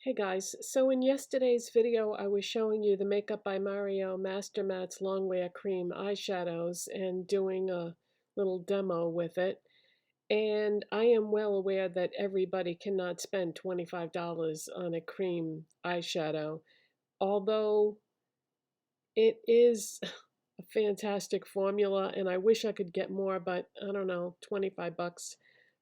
Hey guys, so in yesterday's video I was showing you the Makeup by Mario Master Matte's Longwear Cream eyeshadows and doing a little demo with it. And I am well aware that everybody cannot spend $25 on a cream eyeshadow, although it is a fantastic formula and I wish I could get more, but I don't know, 25 bucks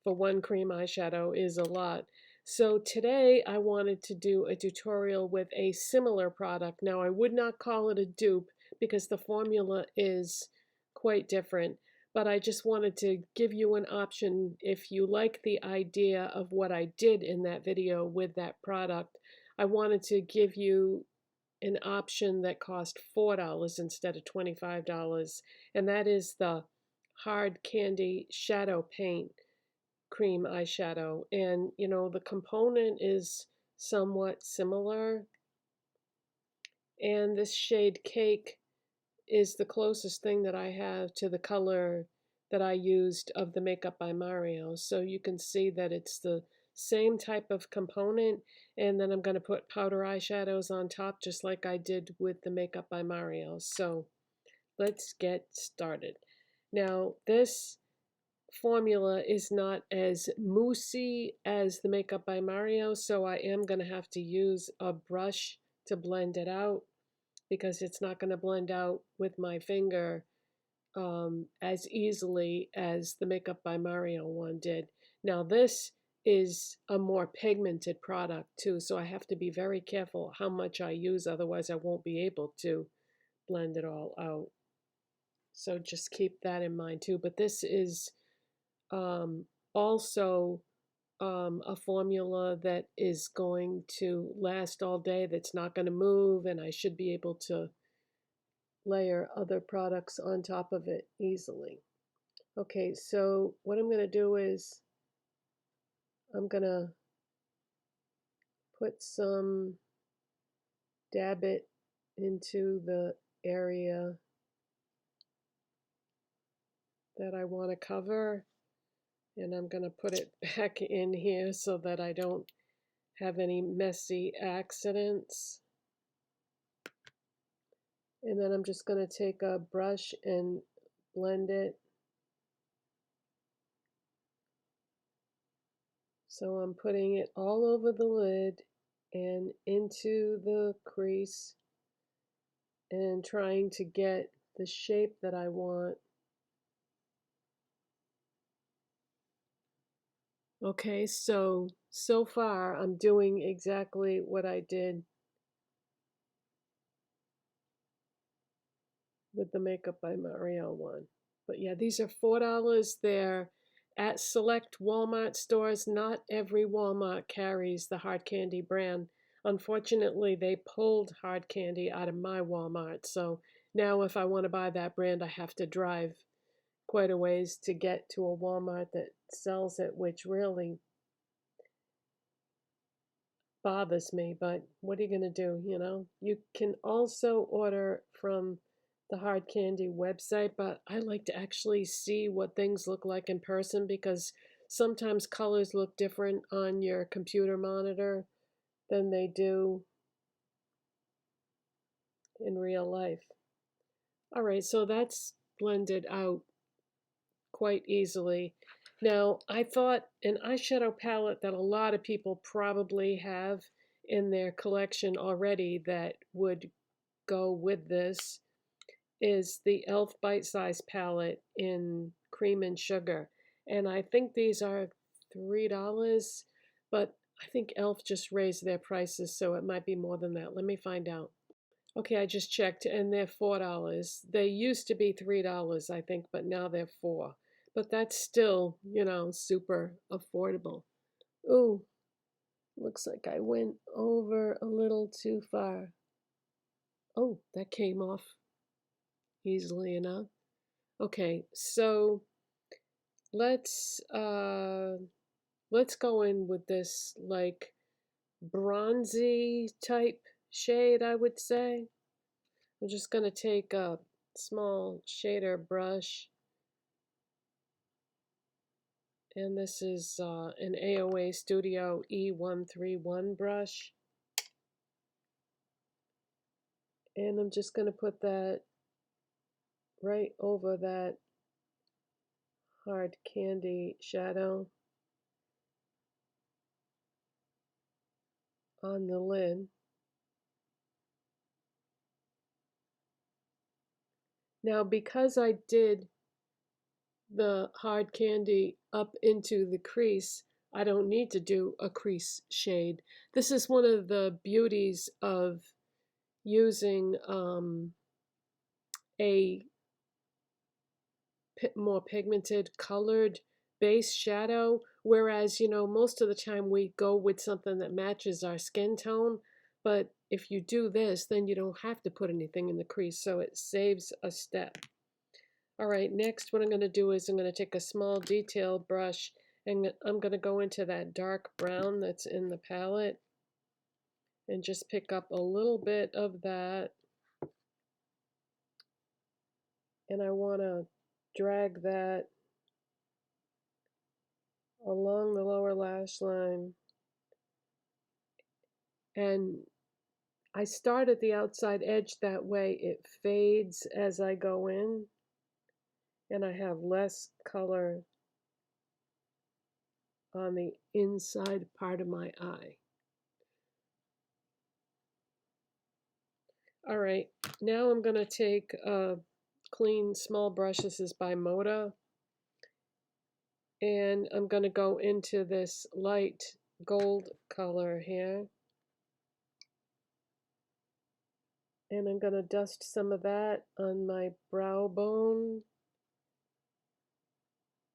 for one cream eyeshadow is a lot. So today I wanted to do a tutorial with a similar product. Now I would not call it a dupe because the formula is quite different, but I just wanted to give you an option if you like the idea of what I did in that video with that product. I wanted to give you an option that cost $4 instead of $25, and that is the Hard Candy Shadow Paint Cream Eyeshadow. And you know, the component is somewhat similar, and this shade Cake is the closest thing that I have to the color that I used of the Makeup by Mario. So you can see that it's the same type of component, and then I'm going to put powder eyeshadows on top just like I did with the Makeup by Mario. So let's get started. Now this formula is not as moussey as the Makeup by Mario, so I am going to have to use a brush to blend it out because it's not going to blend out with my finger as easily as the Makeup by Mario one did. Now this is a more pigmented product too, so I have to be very careful how much I use, otherwise I won't be able to blend it all out. So just keep that in mind too. But this is also a formula that is going to last all day, that's not going to move, and I should be able to layer other products on top of it easily. Okay, so what I'm going to do is I'm going to put some, dab it into the area that I want to cover, and I'm going to put it back in here so that I don't have any messy accidents. And then I'm just going to take a brush and blend it. So I'm putting it all over the lid and into the crease and trying to get the shape that I want. Okay, so far I'm doing exactly what I did with the Makeup by Mario one. But yeah, these are $4. They're at select Walmart stores. Not every Walmart carries the Hard Candy brand. Unfortunately, they pulled Hard Candy out of my Walmart. So now if I want to buy that brand, I have to drive quite a ways to get to a Walmart that sells it, which really bothers me. But what are you going to do, you know? You can also order from the Hard Candy website, but I like to actually see what things look like in person because sometimes colors look different on your computer monitor than they do in real life. All right, so that's blended out quite easily. Now, I thought an eyeshadow palette that a lot of people probably have in their collection already that would go with this is the e.l.f. Bite Size palette in Cream and Sugar. And I think these are $3, but I think e.l.f. just raised their prices, so it might be more than that. Let me find out. Okay, I just checked, and they're $4. They used to be $3, I think, but now they're 4. But that's still, you know, super affordable. Ooh, looks like I went over a little too far. Oh, that came off easily enough. Okay, so let's uh let's go in with this like bronzy type shade, I would say. I'm just going to take a small shader brush, and this is an AOA Studio E131 brush. And I'm just going to put that right over that hard candy shadow on the lid. Now, because I did the hard candy up into the crease, I don't need to do a crease shade. This is one of the beauties of using a more pigmented colored base shadow, whereas most of the time we go with something that matches our skin tone, but if you do this, then you don't have to put anything in the crease, so it saves a step. All right, next what I'm going to do is I'm going to take a small detail brush and I'm going to go into that dark brown that's in the palette and just pick up a little bit of that, and I want to drag that along the lower lash line. And I start at the outside edge, that way it fades as I go in and I have less color on the inside part of my eye. All right, now I'm going to take a clean small brush. This is by Moda. And I'm going to go into this light gold color here. And I'm going to dust some of that on my brow bone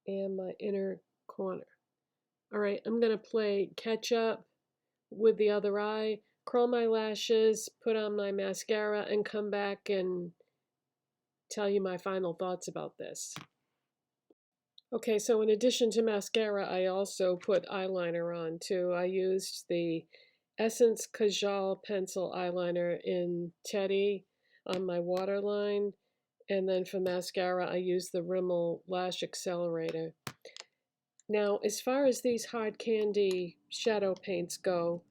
and my inner corner. All right, I'm going to play catch up with the other eye, curl my lashes, put on my mascara, and come back and tell you my final thoughts about this. Okay, so in addition to mascara, I also put eyeliner on too. I used the Essence Kajal Pencil eyeliner in Teddy on my waterline, and then for mascara, I used the Rimmel Lash Accelerator. Now, as far as these hard candy shadow paints go,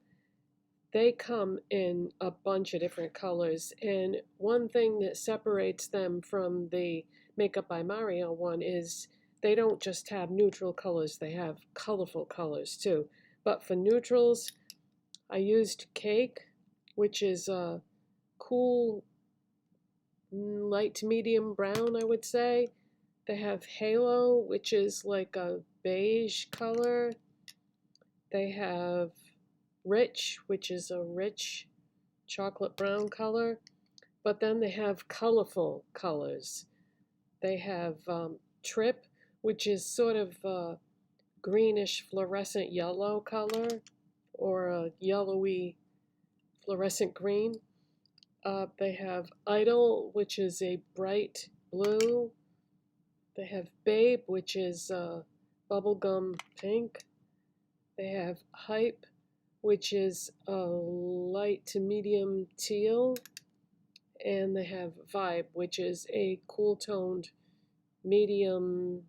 they come in a bunch of different colors, and one thing that separates them from the Makeup by Mario one is they don't just have neutral colors, they have colorful colors too. But for neutrals, I used Cake, which is a cool light to medium brown, I would say. They have Halo, which is like a beige color. They have Rich, which is a rich chocolate brown color. But then they have colorful colors. They have Trip, which is sort of a greenish fluorescent yellow color, or a yellowy fluorescent green. They have Idol, which is a bright blue. They have Babe, which is bubblegum pink. They have Hype, which is a light to medium teal. And they have Vibe, which is a cool toned medium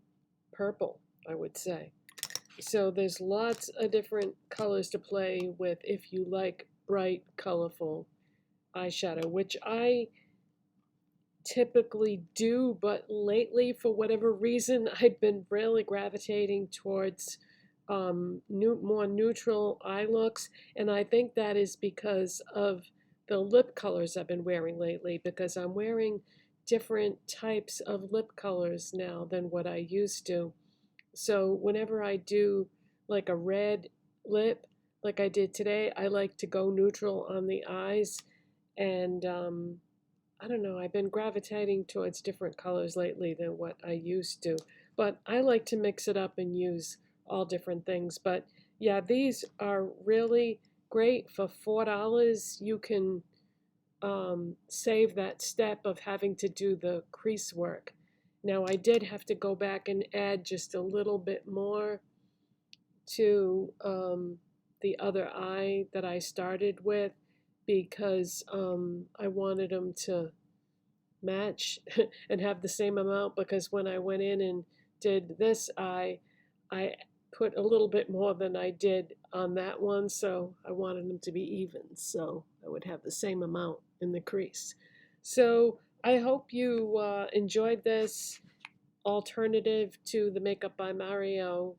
purple, I would say. So there's lots of different colors to play with if you like bright, colorful eyeshadow, which I typically do, but lately, for whatever reason, I've been really gravitating towards more neutral eye looks, and I think that is because of the lip colors I've been wearing lately, because I'm wearing different types of lip colors now than what I used to. So whenever I do like a red lip, like I did today, I like to go neutral on the eyes, and I don't know, I've been gravitating towards different colors lately than what I used to. But I like to mix it up and use all different things. But yeah, these are really great. For $4, you can save that step of having to do the crease work. Now, I did have to go back and add just a little bit more to the other eye that I started with, because I wanted them to match and have the same amount, because when I went in and did this eye, I put a little bit more than I did on that one, so I wanted them to be even, so I would have the same amount in the crease. So I hope you enjoyed this alternative to the Makeup by Mario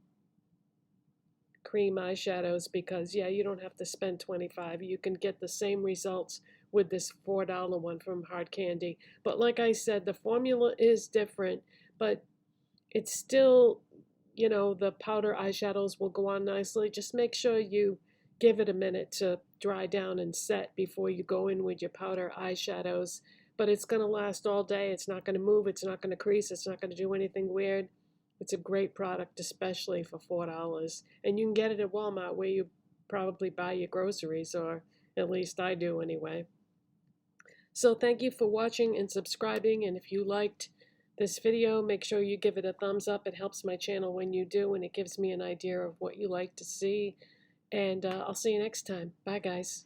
cream eyeshadows, because yeah, you don't have to spend 25. You can get the same results with this $4 one from Hard Candy. But like I said, the formula is different, but it's still, the powder eyeshadows will go on nicely. Just make sure you give it a minute to dry down and set before you go in with your powder eyeshadows. But it's going to last all day. It's not going to move. It's not going to crease. It's not going to do anything weird. It's a great product, especially for $4. And you can get it at Walmart, where you probably buy your groceries, or at least I do anyway. So thank you for watching and subscribing. And if you liked this video, make sure you give it a thumbs up. It helps my channel when you do, and it gives me an idea of what you like to see. And I'll see you next time. Bye, guys.